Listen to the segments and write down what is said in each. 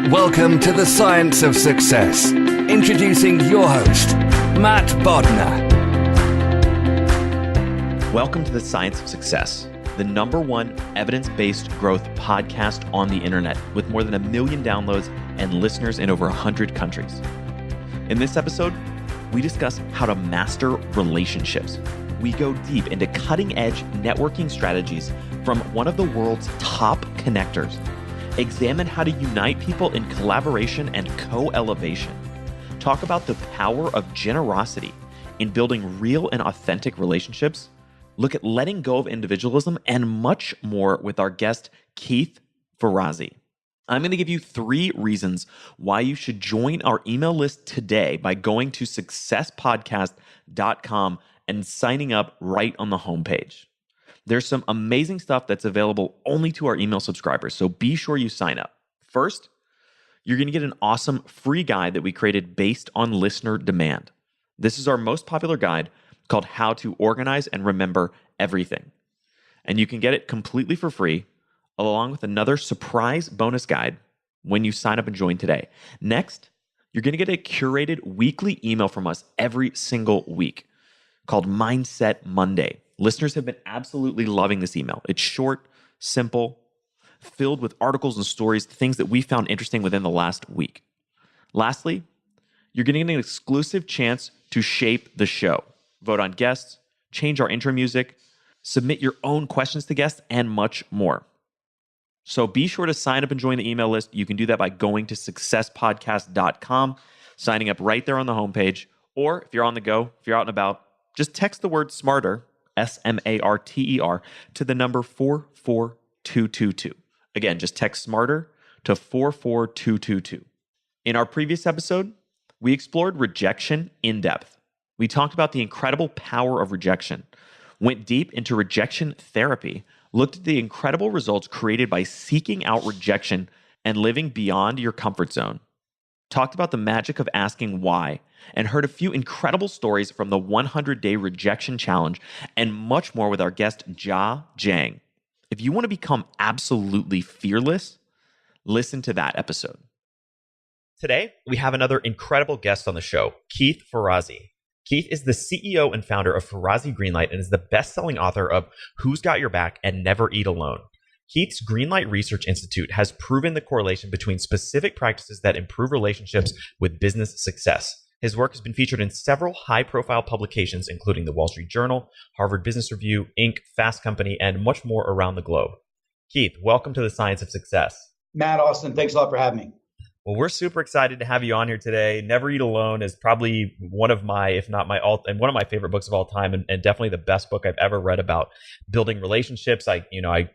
Welcome to the Science of Success. Introducing your host, Matt Bodnar. Welcome to the Science of Success, the #1 evidence-based growth podcast on the internet with more than 1 million downloads and listeners in over 100 countries. In this episode, we discuss how to master relationships. We go deep into cutting-edge networking strategies from one of the world's top connectors. Examine how to unite people in collaboration and co-elevation. Talk about the power of generosity in building real and authentic relationships. Look at letting go of individualism and much more with our guest, Keith Ferrazzi. I'm going to give you 3 reasons why you should join our email list today by going to successpodcast.com and signing up right on the homepage. There's some amazing stuff that's available only to our email subscribers, so be sure you sign up. First, you're going to get an awesome free guide that we created based on listener demand. This is our most popular guide called How to Organize and Remember Everything. And you can get it completely for free, along with another surprise bonus guide when you sign up and join today. Next, you're going to get a curated weekly email from us every single week called Mindset Monday. Listeners have been absolutely loving this email. It's short, simple, filled with articles and stories, things that we found interesting within the last week. Lastly, you're getting an exclusive chance to shape the show, vote on guests, change our intro music, submit your own questions to guests, and much more. So be sure to sign up and join the email list. You can do that by going to successpodcast.com, signing up right there on the homepage, or if you're on the go, if you're out and about, just text the word SMARTER, SMARTER, to the number 44222. Again, just text SMARTER to 44222. In our previous episode, we explored rejection in depth. We talked about the incredible power of rejection, went deep into rejection therapy, looked at the incredible results created by seeking out rejection and living beyond your comfort zone, talked about the magic of asking why, and heard a few incredible stories from the 100-day rejection challenge and much more with our guest, Jia Jiang. If you want to become absolutely fearless, listen to that episode. Today, we have another incredible guest on the show, Keith Ferrazzi. Keith is the CEO and founder of Ferrazzi Greenlight and is the best-selling author of Who's Got Your Back and Never Eat Alone. Keith's Greenlight Research Institute has proven the correlation between specific practices that improve relationships with business success. His work has been featured in several high-profile publications, including the Wall Street Journal, Harvard Business Review, Inc., Fast Company, and much more around the globe. Keith, welcome to the Science of Success. Matt, Austin, thanks a lot for having me. Well, we're super excited to have you on here today. Never Eat Alone is probably one of my, if not my and one of my favorite books of all time, and definitely the best book I've ever read about building relationships. I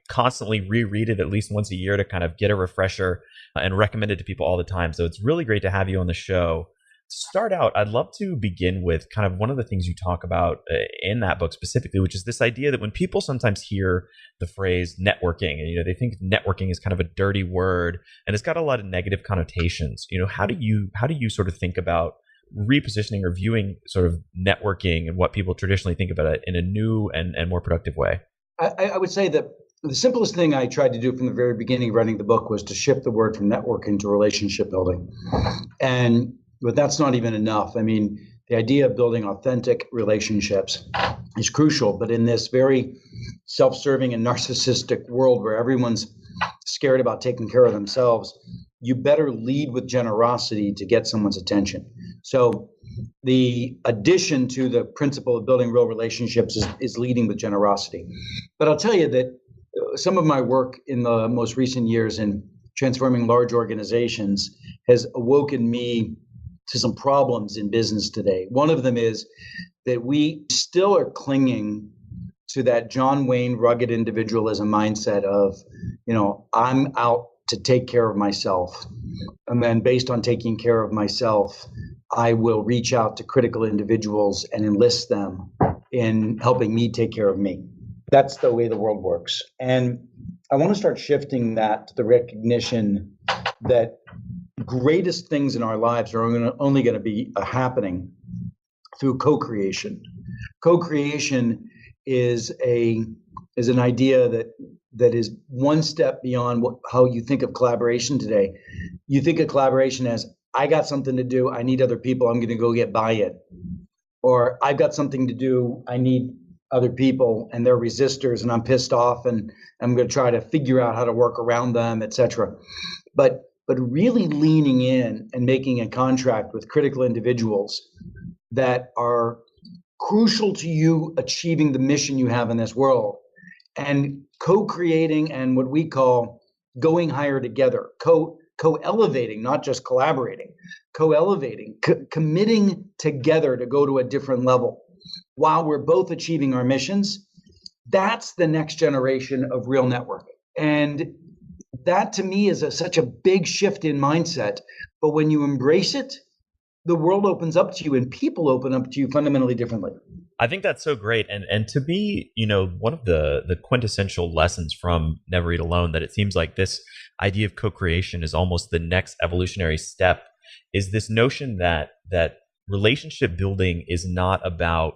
constantly reread it at least once a year to kind of get a refresher and recommend it to people all the time. So it's really great to have you on the show. To start out, I'd love to begin with kind of one of the things you talk about in that book specifically, which is this idea that when people sometimes hear the phrase networking, and they think networking is kind of a dirty word and it's got a lot of negative connotations. How do you sort of think about repositioning or viewing sort of networking and what people traditionally think about it in a new and more productive way? I would say that the simplest thing I tried to do from the very beginning of writing the book was to shift the word from networking to relationship building. But that's not even enough. I mean, the idea of building authentic relationships is crucial, but in this very self-serving and narcissistic world where everyone's scared about taking care of themselves, you better lead with generosity to get someone's attention. So the addition to the principle of building real relationships is leading with generosity. But I'll tell you that some of my work in the most recent years in transforming large organizations has awoken me to some problems in business today. One of them is that we still are clinging to that John Wayne rugged individualism mindset of, I'm out to take care of myself. And then based on taking care of myself, I will reach out to critical individuals and enlist them in helping me take care of me. That's the way the world works. And I want to start shifting that to the recognition that greatest things in our lives are only going to be happening through co-creation. Co-creation is an idea that that is one step beyond how you think of collaboration today. You think of collaboration as, I got something to do, I need other people, I'm going to go get buy-in. Or I've got something to do, I need other people, and they're resistors, and I'm pissed off, and I'm going to try to figure out how to work around them, etc. But really leaning in and making a contract with critical individuals that are crucial to you achieving the mission you have in this world, and co-creating and what we call going higher together, co-elevating, not just collaborating, co-elevating, committing together to go to a different level while we're both achieving our missions. That's the next generation of real networking. And that to me is such a big shift in mindset. But when you embrace it, the world opens up to you and people open up to you fundamentally differently. I think that's so great. And to me, one of the quintessential lessons from Never Eat Alone, that it seems like this idea of co-creation is almost the next evolutionary step, is this notion that relationship building is not about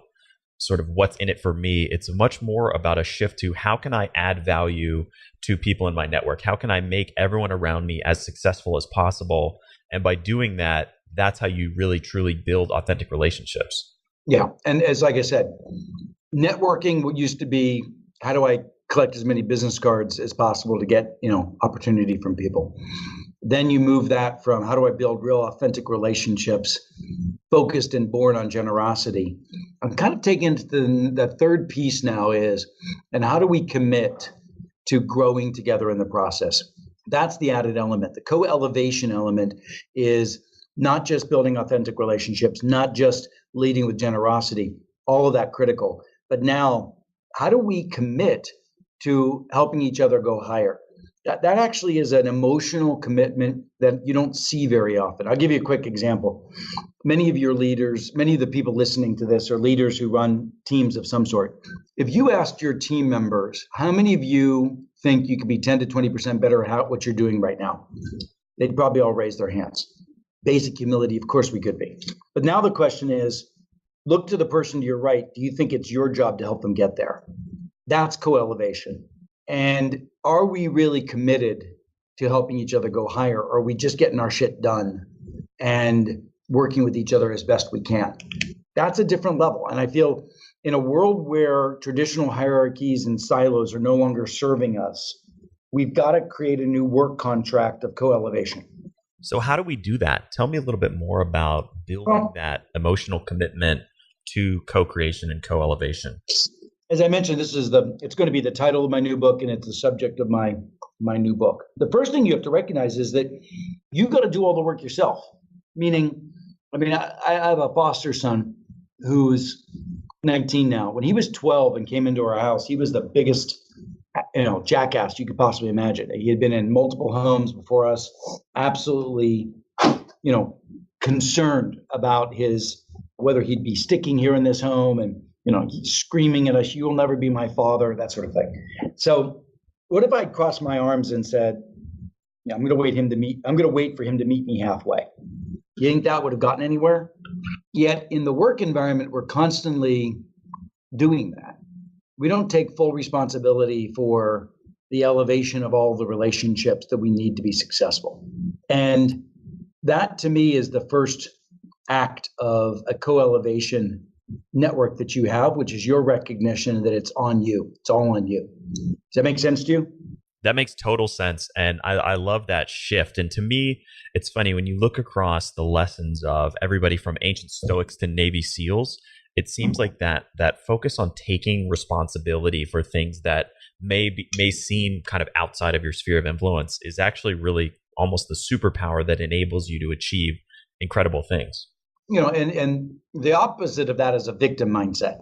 sort of what's in it for me. It's much more about a shift to, how can I add value to people in my network? How can I make everyone around me as successful as possible? And by doing that, that's how you really truly build authentic relationships. Yeah. And like I said, networking, what used to be, how do I collect as many business cards as possible to get, opportunity from people? Then you move that from, how do I build real authentic relationships focused and born on generosity? I'm kind of taking to the third piece now is, and how do we commit to growing together in the process? That's the added element. The co-elevation element is not just building authentic relationships, not just leading with generosity, all of that critical. But now, how do we commit to helping each other go higher? That actually is an emotional commitment that you don't see very often. I'll give you a quick example. Many of your leaders, many of the people listening to this are leaders who run teams of some sort. If you asked your team members, how many of you think you could be 10 to 20% better at what you're doing right now? They'd probably all raise their hands. Basic humility, of course we could be. But now the question is, look to the person to your right. Do you think it's your job to help them get there? That's co-elevation. And are we really committed to helping each other go higher? Or are we just getting our shit done and working with each other as best we can? That's a different level. And I feel in a world where traditional hierarchies and silos are no longer serving us, we've got to create a new work contract of co-elevation. So how do we do that? Tell me a little bit more about building that emotional commitment to co-creation and co-elevation. As I mentioned, it's going to be the title of my new book, and it's the subject of my new book. The first thing you have to recognize is that you've got to do all the work yourself. Meaning, I have a foster son who's 19 now. When he was 12 and came into our house, he was the biggest, jackass you could possibly imagine. He had been in multiple homes before us, absolutely, concerned about whether he'd be sticking here in this home, and he's screaming at us, "You will never be my father," that sort of thing. So what if I crossed my arms and said, I'm going to wait for him to meet me halfway? You think that would have gotten anywhere? Yet in the work environment, we're constantly doing that. We don't take full responsibility for the elevation of all the relationships that we need to be successful. And that to me is the first act of a co-elevation network that you have, which is your recognition that it's on you. It's all on you. Does that make sense to you? That makes total sense. And I love that shift. And to me, it's funny when you look across the lessons of everybody from ancient Stoics to Navy SEALs, it seems like that focus on taking responsibility for things that may seem kind of outside of your sphere of influence is actually really almost the superpower that enables you to achieve incredible things. And the opposite of that is a victim mindset,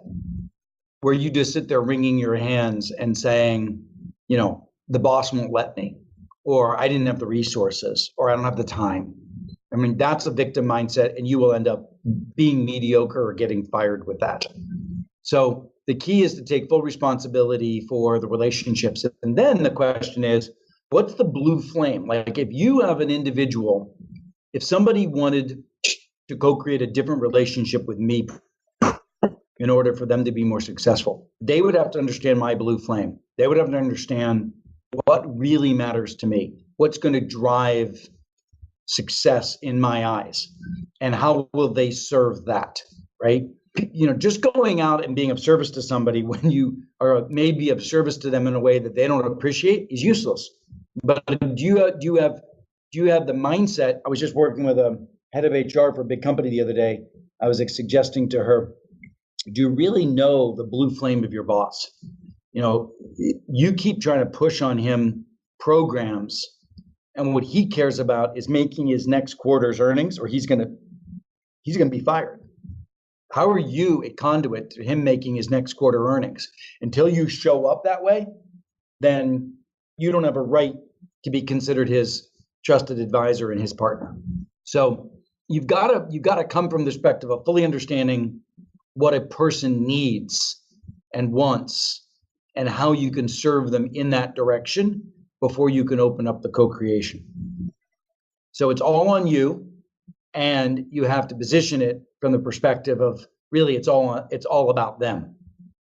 where you just sit there wringing your hands and saying, the boss won't let me, or I didn't have the resources, or I don't have the time. That's a victim mindset, and you will end up being mediocre or getting fired with that. So the key is to take full responsibility for the relationships. And then the question is, what's the blue flame? Like if you have an individual, if somebody wanted to co-create a different relationship with me in order for them to be more successful, they would have to understand my blue flame. They would have to understand what really matters to me, what's going to drive success in my eyes, and how will they serve that, right? Just going out and being of service to somebody when you are maybe of service to them in a way that they don't appreciate is useless. But do you have the mindset? I was just working with a head of HR for a big company the other day. I was suggesting to her, do you really know the blue flame of your boss? You keep trying to push on him programs, and what he cares about is making his next quarter's earnings, or he's gonna be fired. How are you a conduit to him making his next quarter earnings? Until you show up that way, then you don't have a right to be considered his trusted advisor and his partner. So you've got to come from the perspective of fully understanding what a person needs and wants and how you can serve them in that direction before you can open up the co-creation. So it's all on you, and you have to position it from the perspective of really it's all about them.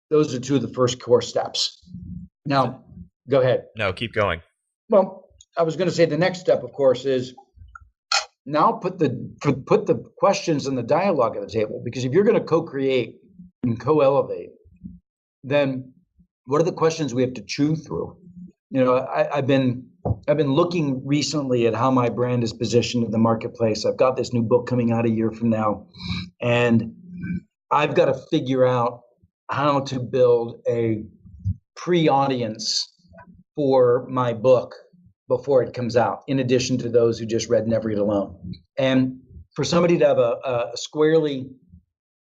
Those are two of the first core steps. Now, go ahead. No, keep going. Well, I was going to say the next step, of course, is now put the questions and the dialogue at the table, because if you're going to co-create and co-elevate, then what are the questions we have to chew through? I've been looking recently at how my brand is positioned in the marketplace. I've got this new book coming out a year from now, and I've got to figure out how to build a pre-audience for my book before it comes out, in addition to those who just read Never Eat Alone. And for somebody to have a squarely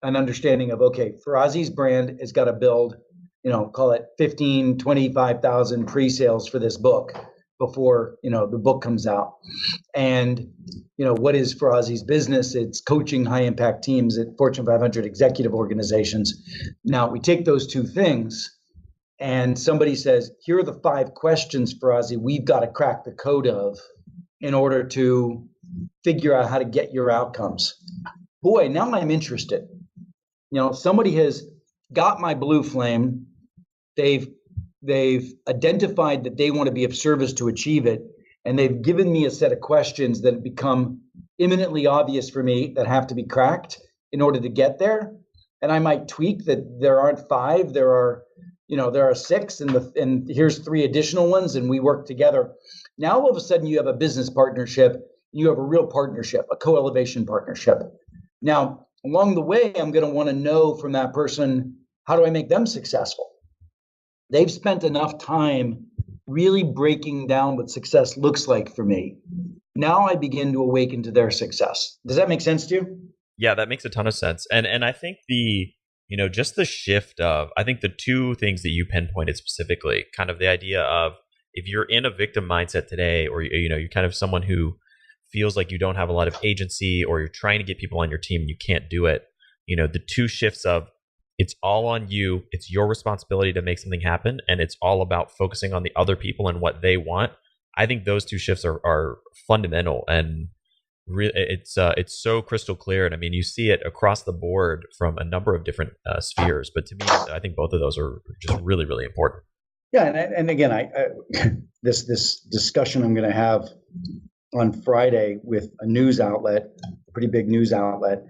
an understanding of, okay, Ferrazzi's brand has got to build, call it 15, 25,000 pre-sales for this book before, the book comes out. And, what is Ferrazzi's business? It's coaching high impact teams at Fortune 500 executive organizations. Now we take those two things, and somebody says, here are the 5 questions, Ferrazzi, we've got to crack the code of in order to figure out how to get your outcomes. Boy, now I'm interested. Somebody has got my blue flame. They've identified that they want to be of service to achieve it. And they've given me a set of questions that have become imminently obvious for me that have to be cracked in order to get there. And I might tweak that there aren't 5, there are 6, and here's 3 additional ones, and we work together. Now all of a sudden you have a business partnership, you have a real partnership, a co-elevation partnership. Now, along the way, I'm going to want to know from that person, how do I make them successful? They've spent enough time really breaking down what success looks like for me. Now I begin to awaken to their success. Does that make sense to you? Yeah, that makes a ton of sense. And I think just the shift of, I think the 2 things that you pinpointed specifically, kind of the idea of, if you're in a victim mindset today, or you're kind of someone who feels like you don't have a lot of agency, or you're trying to get people on your team and you can't do it, the 2 shifts of, it's all on you, it's your responsibility to make something happen, and it's all about focusing on the other people and what they want. I think those 2 shifts are fundamental, and it's so crystal clear. And I mean, you see it across the board from a number of different spheres. But to me, I think both of those are just really, really important. Yeah, and again, I this discussion I'm going to have on Friday with a news outlet, a pretty big news outlet,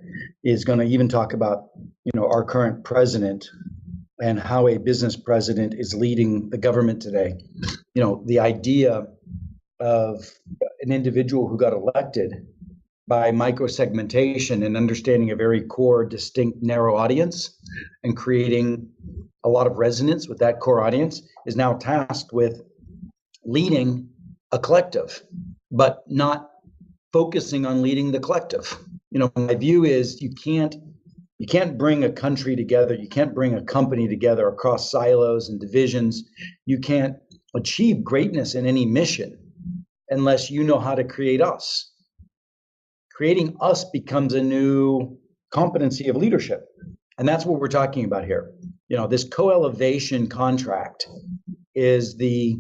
is going to even talk about our current president and how a business president is leading the government today. The idea of an individual who got elected by microsegmentation and understanding a very core, distinct, narrow audience and creating a lot of resonance with that core audience is now tasked with leading a collective, but not focusing on leading the collective. My view is you can't bring a country together. You can't bring a company together across silos and divisions. You can't achieve greatness in any mission unless you know how to create us. Creating us becomes a new competency of leadership. And that's what we're talking about here. This co-elevation contract is the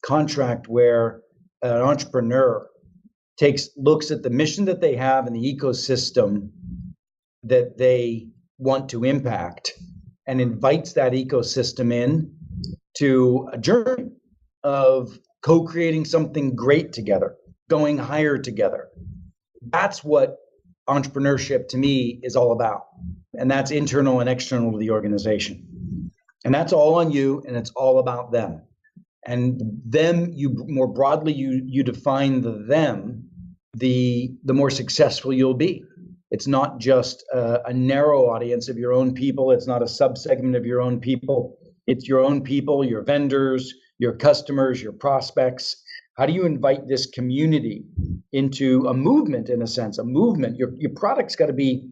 contract where an entrepreneur looks at the mission that they have and the ecosystem that they want to impact and invites that ecosystem in to a journey of co-creating something great together, going higher together. That's what entrepreneurship to me is all about. And that's internal and external to the organization. And that's all on you, and it's all about them. And them, you more broadly, you define the them, the more successful you'll be. It's not just a narrow audience of your own people. It's not a subsegment of your own people. It's your own people, your vendors, your customers, your prospects. How do you invite this community into a movement, in a sense, a movement? Your product's got to be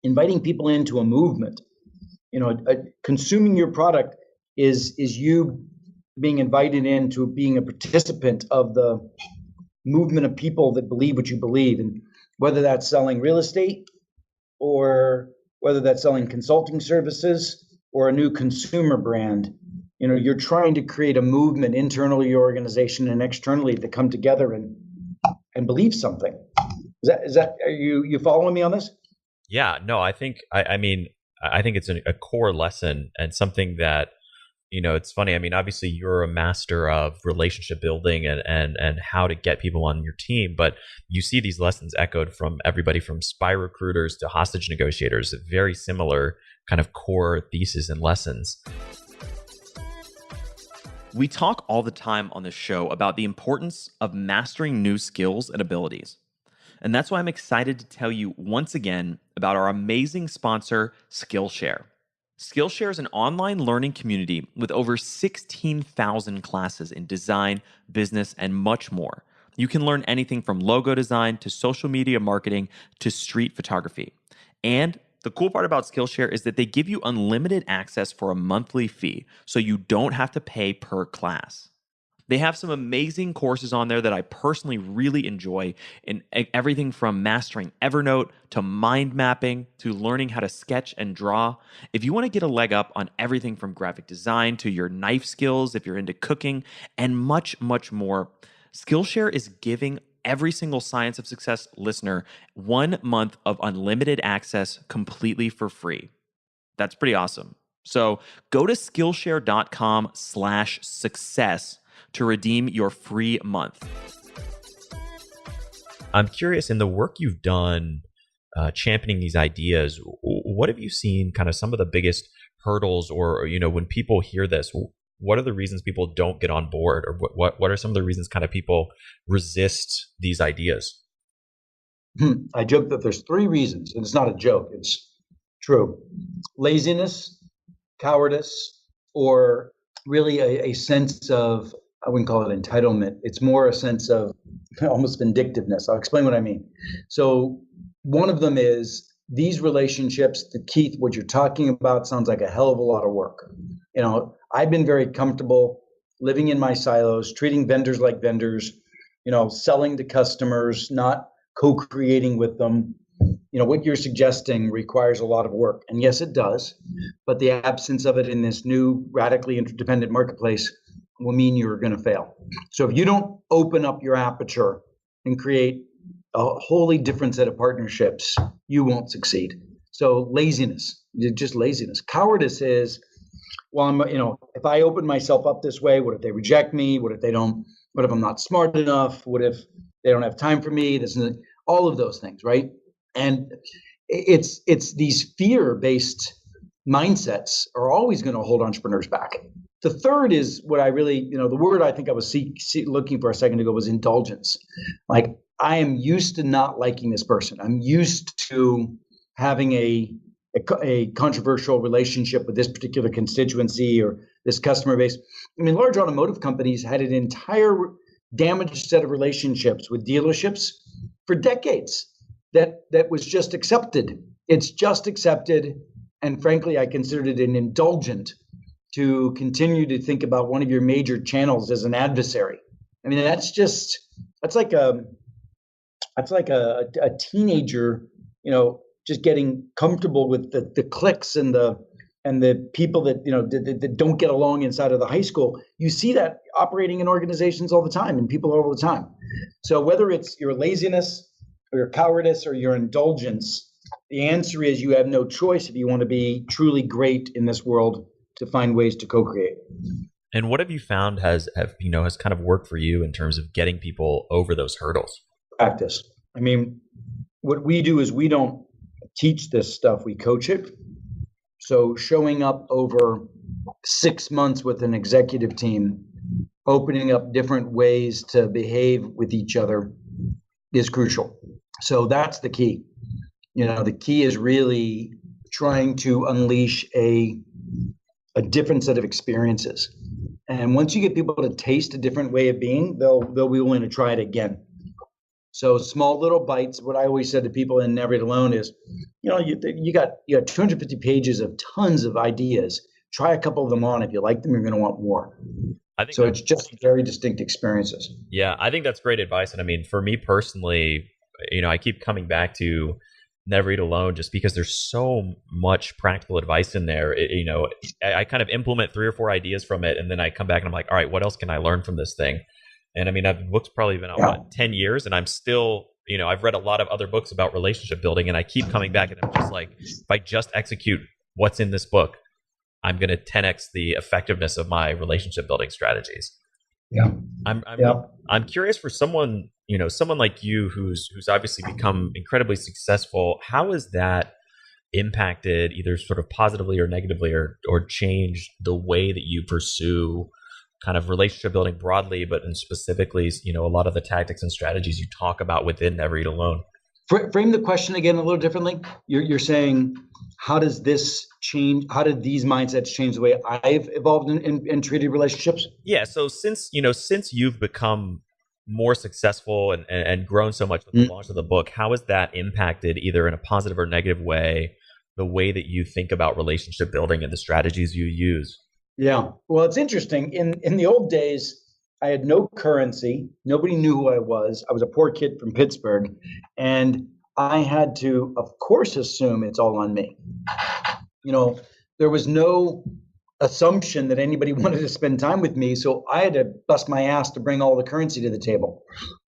inviting people into a movement. Consuming your product is you being invited into being a participant of the movement of people that believe what you believe. And whether that's selling real estate or whether that's selling consulting services or a new consumer brand, you're trying to create a movement internally, your organization, and externally to come together and believe something. Is that are you following me on this? Yeah, no, I think I think it's a core lesson and something that, it's funny. I mean, obviously you're a master of relationship building and how to get people on your team, but you see these lessons echoed from everybody from spy recruiters to hostage negotiators, very similar kind of core thesis and lessons. We talk all the time on this show about the importance of mastering new skills and abilities. And that's why I'm excited to tell you once again about our amazing sponsor, Skillshare. Skillshare is an online learning community with over 16,000 classes in design, business, and much more. You can learn anything from logo design to social media marketing to street photography. And the cool part about Skillshare is that they give you unlimited access for a monthly fee, so you don't have to pay per class. They have some amazing courses on there that I personally really enjoy, in everything from mastering Evernote to mind mapping to learning how to sketch and draw. If you want to get a leg up on everything from graphic design to your knife skills, if you're into cooking, and much, much more, Skillshare is giving every single Science of Success listener 1 month of unlimited access completely for free. That's pretty awesome. So go to Skillshare.com/success to redeem your free month. I'm curious, in the work you've done championing these ideas, what have you seen kind of some of the biggest hurdles, or, when people hear this, what are the reasons people don't get on board, or what are some of the reasons kind of people resist these ideas? I joke that there's 3 reasons, and it's not a joke, it's true. Laziness, cowardice, or really a sense of, I wouldn't call it entitlement. It's more a sense of almost vindictiveness. I'll explain what I mean. So one of them is these relationships, Keith, what you're talking about sounds like a hell of a lot of work. I've been very comfortable living in my silos, treating vendors like vendors, selling to customers, not co-creating with them. What you're suggesting requires a lot of work. And yes, it does. But the absence of it in this new radically interdependent marketplace will mean you're going to fail. So if you don't open up your aperture and create a wholly different set of partnerships, you won't succeed. So laziness, just laziness. Cowardice is, well, if I open myself up this way, what if they reject me? What if I'm not smart enough? What if they don't have time for me? All of those things, right? And it's these fear-based mindsets are always going to hold entrepreneurs back. The third is what I really, the word I think I was looking for a second ago was indulgence. Like, I am used to not liking this person. I'm used to having a controversial relationship with this particular constituency or this customer base. I mean, large automotive companies had an entire damaged set of relationships with dealerships for decades that was just accepted. It's just accepted. And frankly, I considered it an indulgent to continue to think about one of your major channels as an adversary. I mean, that's like a teenager, just getting comfortable with the cliques and the people that that don't get along inside of the high school. You see that operating in organizations all the time and people all the time. So whether it's your laziness or your cowardice or your indulgence, the answer is you have no choice if you want to be truly great in this world to find ways to co-create. And what have you found has kind of worked for you in terms of getting people over those hurdles? Practice. I mean, what we do is we don't teach this stuff, we coach it. So showing up over 6 months with an executive team, opening up different ways to behave with each other is crucial. So that's the key. The key is really trying to unleash a different set of experiences. And once you get people to taste a different way of being, they'll be willing to try it again. So small little bites. What I always said to people in Never Eat Alone is, you got 250 pages of tons of ideas. Try a couple of them on. If you like them, you're going to want more. I think so. It's just very distinct experiences. Yeah, I think that's great advice. And I mean, for me personally, I keep coming back to Never Eat Alone just because there's so much practical advice in there. I kind of implement 3 or 4 ideas from it, and then I come back and I'm like, all right, what else can I learn from this thing? And I mean, the book's probably been out 10 years, and I'm still, I've read a lot of other books about relationship building, and I keep coming back, and I'm just like, if I just execute what's in this book, I'm going to 10x the effectiveness of my relationship building strategies. Yeah. I'm curious for someone like you who's obviously become incredibly successful. How has that impacted either sort of positively or negatively or changed the way that you pursue kind of relationship building broadly, but in specifically, a lot of the tactics and strategies you talk about within Never Eat Alone? Frame the question again a little differently. You're saying, how does this change? How did these mindsets change the way I've evolved in treated relationships? Yeah. So since you've become more successful and grown so much with the launch of the book, how has that impacted either in a positive or negative way the way that you think about relationship building and the strategies you use? Yeah. Well, it's interesting. In the old days, I had no currency. Nobody knew who I was. I was a poor kid from Pittsburgh, and I had to, of course, assume it's all on me. There was no assumption that anybody wanted to spend time with me, so I had to bust my ass to bring all the currency to the table.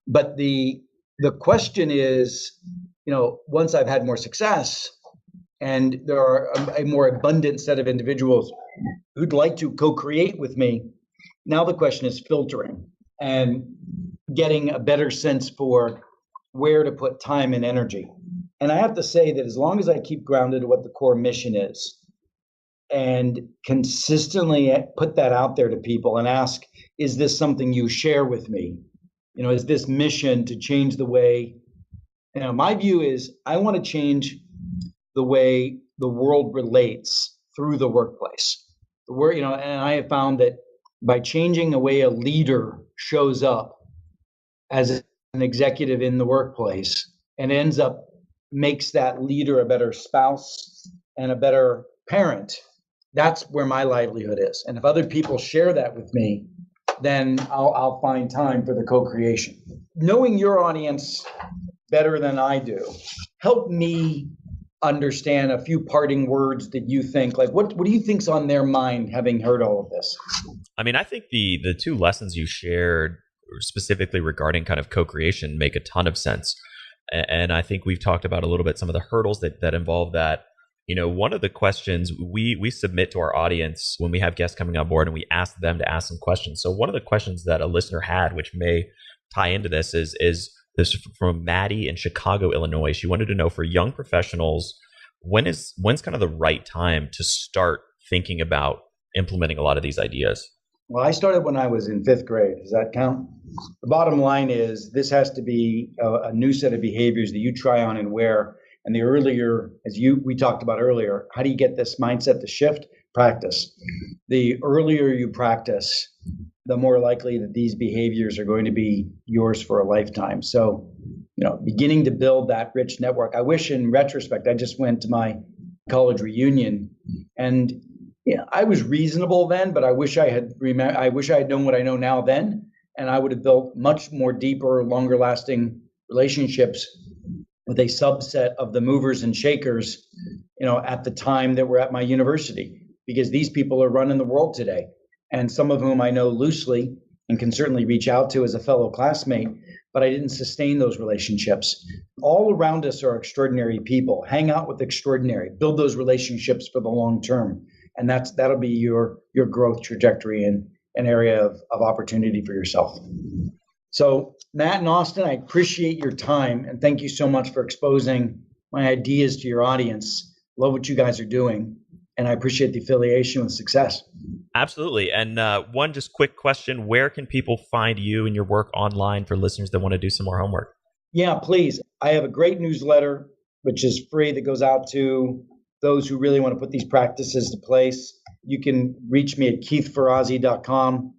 But the question is, once I've had more success, and there are a more abundant set of individuals who'd like to co-create with me, now the question is filtering and getting a better sense for where to put time and energy. And I have to say that as long as I keep grounded to what the core mission is and consistently put that out there to people and ask, is this something you share with me? Is this mission to change the way, my view is I want to change the way the world relates through the workplace. And I have found that by changing the way a leader shows up as an executive in the workplace and makes that leader a better spouse and a better parent, that's where my livelihood is. And if other people share that with me, then I'll find time for the co-creation. Knowing your audience better than I do, help me understand a few parting words that you think, like what do you think's on their mind having heard all of this? I mean, I think the 2 lessons you shared specifically regarding kind of co-creation make a ton of sense. And I think we've talked about a little bit some of the hurdles that involve that. One of the questions we submit to our audience when we have guests coming on board, and we ask them to ask some questions. So one of the questions that a listener had, which may tie into this, is this from Maddie in Chicago, Illinois. She wanted to know, for young professionals, when's kind of the right time to start thinking about implementing a lot of these ideas? Well, I started when I was in 5th grade. Does that count? The bottom line is this has to be a new set of behaviors that you try on and wear. And the earlier, we talked about earlier, how do you get this mindset to shift? Practice. The earlier you practice, the more likely that these behaviors are going to be yours for a lifetime. So, beginning to build that rich network. I wish in retrospect, I just went to my college reunion and I was reasonable then, but I wish I had known what I know now then, and I would have built much more deeper, longer lasting relationships with a subset of the movers and shakers, at the time that were at my university, because these people are running the world today. And some of whom I know loosely and can certainly reach out to as a fellow classmate, but I didn't sustain those relationships. All around us are extraordinary people. Hang out with extraordinary, build those relationships for the long term. And that'll be your growth trajectory an area of opportunity for yourself. So Matt and Austin, I appreciate your time and thank you so much for exposing my ideas to your audience. Love what you guys are doing. And I appreciate the affiliation with Success. Absolutely. And one just quick question, where can people find you and your work online for listeners that want to do some more homework? Yeah, please. I have a great newsletter, which is free, that goes out to those who really want to put these practices to place. You can reach me at keithferrazzi.com,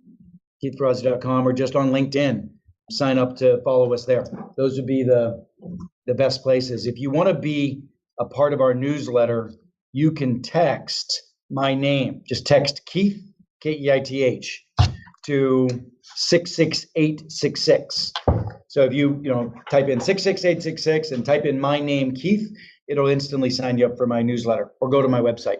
or just on LinkedIn. Sign up to follow us there. Those would be the best places. If you want to be a part of our newsletter, you can text my name. Just text Keith, Keith, to 66866. So if you type in 66866 and type in my name, Keith, it'll instantly sign you up for my newsletter, or go to my website.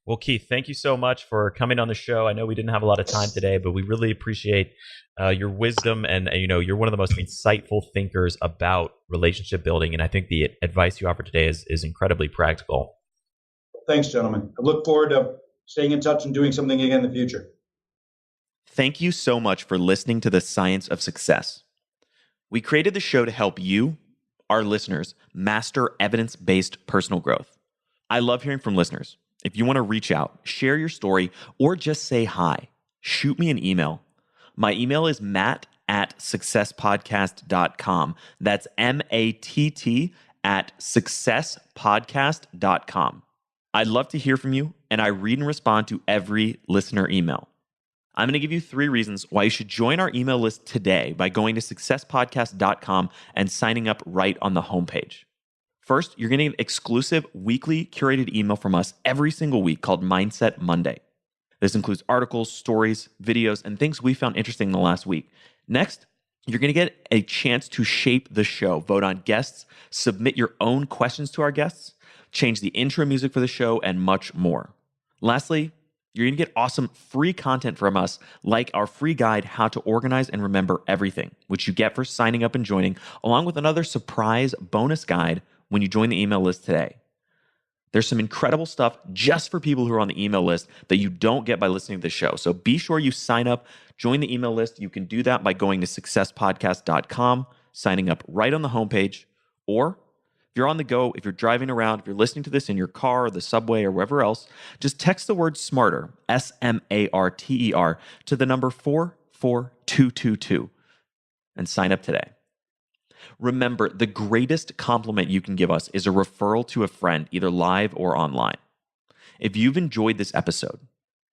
Well, Keith, thank you so much for coming on the show. I know we didn't have a lot of time today, but we really appreciate your wisdom, and you're one of the most insightful thinkers about relationship building. And I think the advice you offer today is incredibly practical. Thanks, gentlemen. I look forward to staying in touch and doing something again in the future. Thank you so much for listening to The Science of Success. We created the show to help you, our listeners, master evidence-based personal growth. I love hearing from listeners. If you want to reach out, share your story, or just say hi, shoot me an email. My email is matt@successpodcast.com. That's matt@successpodcast.com. I'd love to hear from you, and I read and respond to every listener email. I'm going to give you 3 reasons why you should join our email list today by going to successpodcast.com and signing up right on the homepage. First, you're going to get exclusive weekly curated email from us every single week called Mindset Monday. This includes articles, stories, videos, and things we found interesting in the last week. Next, you're going to get a chance to shape the show, vote on guests, submit your own questions to our guests, change the intro music for the show, and much more. Lastly, you're going to get awesome free content from us, like our free guide, How to Organize and Remember Everything, which you get for signing up and joining, along with another surprise bonus guide when you join the email list today. There's some incredible stuff just for people who are on the email list that you don't get by listening to the show. So be sure you sign up, join the email list. You can do that by going to successpodcast.com, signing up right on the homepage, or if you're on the go, if you're driving around, if you're listening to this in your car or the subway or wherever else, just text the word SMARTER, SMARTER, to the number 44222 and sign up today. Remember, the greatest compliment you can give us is a referral to a friend, either live or online. If you've enjoyed this episode,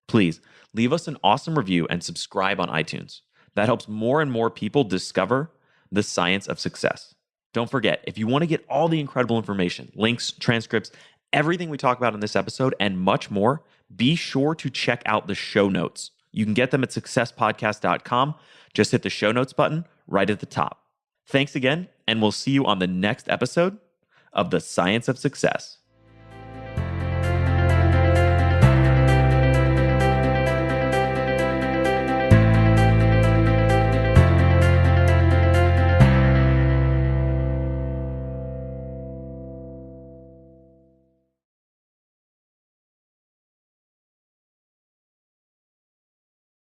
please leave us an awesome review and subscribe on iTunes. That helps more and more people discover the science of success. Don't forget, if you want to get all the incredible information, links, transcripts, everything we talk about in this episode, and much more, be sure to check out the show notes. You can get them at successpodcast.com. Just hit the show notes button right at the top. Thanks again, and we'll see you on the next episode of The Science of Success.